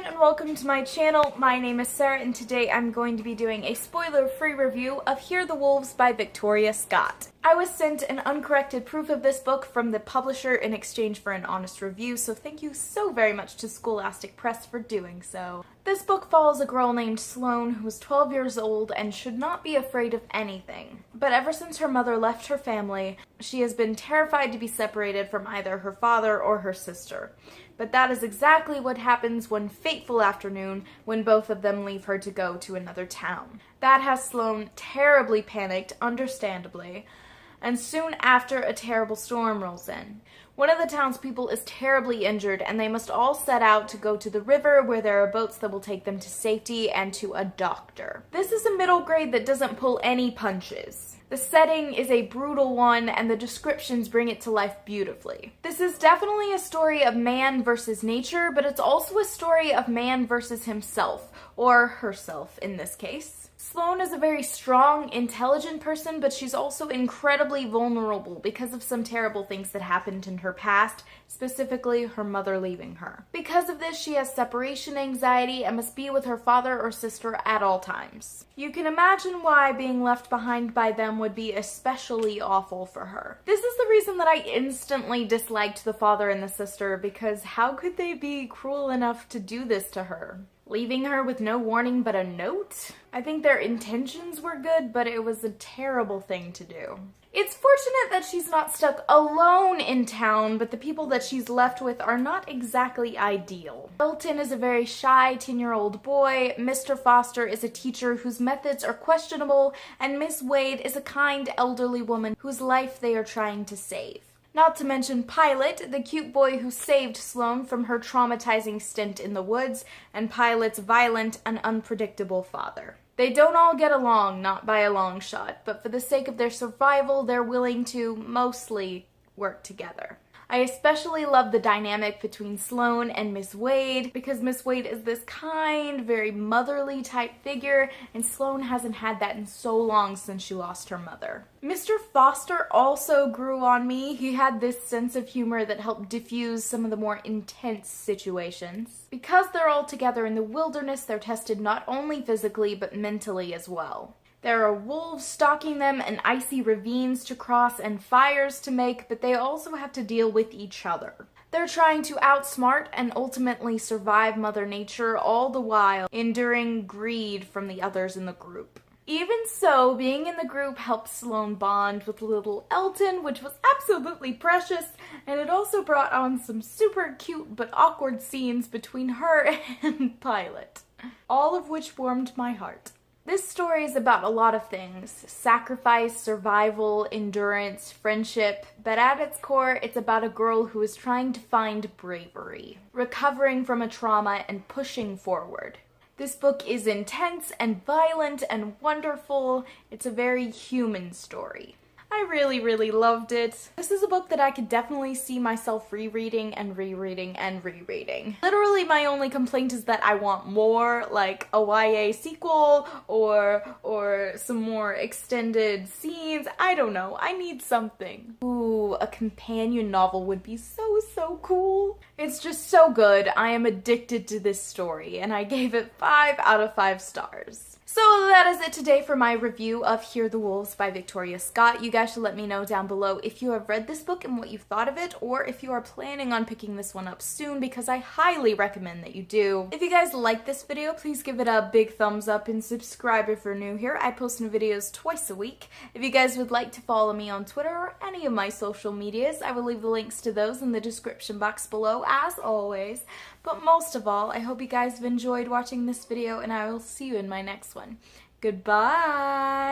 everyone and welcome to my channel. My name is Sarah and today I'm going to be doing a spoiler-free review of Hear the Wolves by Victoria Scott. I was sent an uncorrected proof of this book from the publisher in exchange for an honest review, so thank you so very much to Scholastic Press for doing so. This book follows a girl named Sloan who is 12 years old and should not be afraid of anything. But ever since her mother left her family, she has been terrified to be separated from either her father or her sister. But that is exactly what happens one fateful afternoon when both of them leave her to go to another town. That has Sloan terribly panicked, understandably, and soon after a terrible storm rolls in. One of the townspeople is terribly injured and they must all set out to go to the river where there are boats that will take them to safety and to a doctor. This is a middle grade that doesn't pull any punches. The setting is a brutal one and the descriptions bring it to life beautifully. This is definitely a story of man versus nature, but it's also a story of man versus himself, or herself in this case. Sloan is a very strong, intelligent person, but she's also incredibly vulnerable because of some terrible things that happened in her past, specifically her mother leaving her. Because of this, she has separation anxiety and must be with her father or sister at all times. You can imagine why being left behind by them would be especially awful for her. This is the reason that I instantly disliked the father and the sister, because how could they be cruel enough to do this to her? Leaving her with no warning but a note? I think their intentions were good, but it was a terrible thing to do. It's fortunate that she's not stuck alone in town, but the people that she's left with are not exactly ideal. Elton is a very shy 10-year-old boy, Mr. Foster is a teacher whose methods are questionable, and Miss Wade is a kind elderly woman whose life they are trying to save. Not to mention Pilot, the cute boy who saved Sloan from her traumatizing stint in the woods, and Pilot's violent and unpredictable father. They don't all get along, not by a long shot, but for the sake of their survival, they're willing to mostly work together. I especially love the dynamic between Sloan and Miss Wade, because Miss Wade is this kind, very motherly type figure, and Sloan hasn't had that in so long since she lost her mother. Mr. Foster also grew on me. He had this sense of humor that helped diffuse some of the more intense situations. Because they're all together in the wilderness, they're tested not only physically, but mentally as well. There are wolves stalking them and icy ravines to cross and fires to make, but they also have to deal with each other. They're trying to outsmart and ultimately survive Mother Nature, all the while enduring greed from the others in the group. Even so, being in the group helped Sloan bond with little Elton, which was absolutely precious, and it also brought on some super cute but awkward scenes between her and Pilot, all of which warmed my heart. This story is about a lot of things: sacrifice, survival, endurance, friendship, but at its core, it's about a girl who is trying to find bravery, recovering from a trauma and pushing forward. This book is intense and violent and wonderful. It's a very human story. I really loved it. This is a book that I could definitely see myself rereading and rereading and rereading. Literally my only complaint is that I want more, like a YA sequel or some more extended scenes. I don't know. I need something. Ooh, a companion novel would be so cool. It's just so good. I am addicted to this story and I gave it 5 out of 5 stars. So that is it today for my review of Hear the Wolves by Victoria Scott. You guys should let me know down below if you have read this book and what you've thought of it, or if you are planning on picking this one up soon, because I highly recommend that you do. If you guys like this video, please give it a big thumbs up and subscribe if you're new here. I post new videos twice a week. If you guys would like to follow me on Twitter or any of my social medias, I will leave the links to those in the description box below as always. But most of all, I hope you guys have enjoyed watching this video and I will see you in my next one. Goodbye!